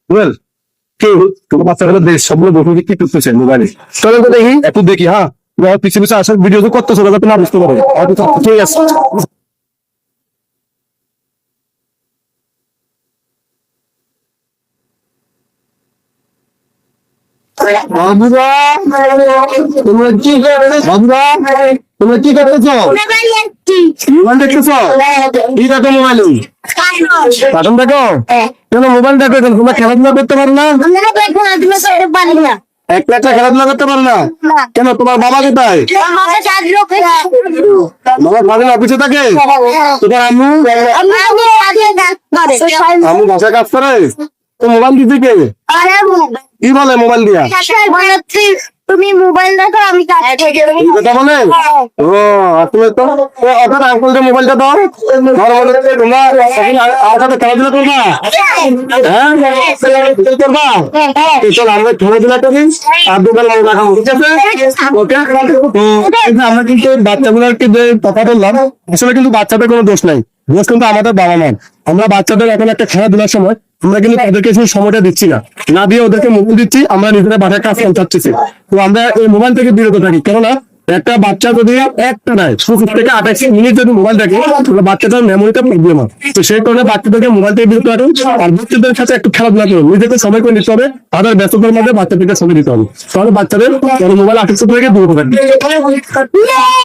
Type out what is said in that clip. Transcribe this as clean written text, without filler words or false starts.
বুঝল কেউ তোমার বাচ্চারা দেশ সবগুলো বসে কি করতেছে মোবাইলে চলেন তো দেখি একটু দেখি হ্যাঁ পিছিয়ে পিছিয়ে আসার ভিডিও তো করতেছো যাতে না বুঝতে পারো ঠিক আছে বাবুরা তোমরা কি বাবুরা তোমরা কি করতেছো মোবাইল দেখতেছো কি দেখো মোবাইল কার্টুন দেখো কেন মোবাইল দেখো তোমরা খেলাধুলা করতে পারো না একটা খেলাধুলা করতে পারো না কেন তোমার বাবা কোথায় বাবা বাবার অফিসে থাকে তোমার আম্মু আম্মু বাসায় কাজ করে তো মোবাইল দিতে কে কি বলে মোবাইল দিয়া তুমি মোবাইল দেখো আমি কথা বলে ও তুমি তো আপনার আঙ্কেলকে মোবাইলটা দাও তোমরা আমার সাথে খেলাধুলা করবা হ্যাঁ করবা চল আমরা খেলাধুলা করি আর দুবার মজা খাবো ঠিক আছে ওকে আমরা কিন্তু বাচ্চাগুলোকে যে কথা বললাম আসলে কিন্তু বাচ্চাদের কোনো দোষ নাই দোষ কিন্তু আমাদের বাবা মা আমরা বাচ্চাদের এখন একটা খেলাধুলার সময় আমরা কিন্তু তাদেরকে সেই সময়টা দিচ্ছি না দিয়ে ওদেরকে মোবাইল দিচ্ছি আমরা নিজেরা বাসার কাজ পৌঁছাচ্ছি তো আমরা এই মোবাইল থেকে বিরত থাকি কেননা একটা বাচ্চা যদি একটা নয় 25 থেকে 28 মিনিট যদি মোবাইল দেখে তাহলে বাচ্চাটার মেমোরিটা প্রবলেম হয় তো সেই কারণে বাচ্চাদেরকে মোবাইল থেকে বিরত রাখুন আর বাচ্চাদের সাথে একটু খেলাধুলা করুন নিজেকে সময় করে নিতে হবে তাদের ব্যস্ততার মধ্যে বাচ্চাদেরকে সময় দিতে হবে তাহলে বাচ্চাদের মোবাইল আসক্ত থেকে দূর হবে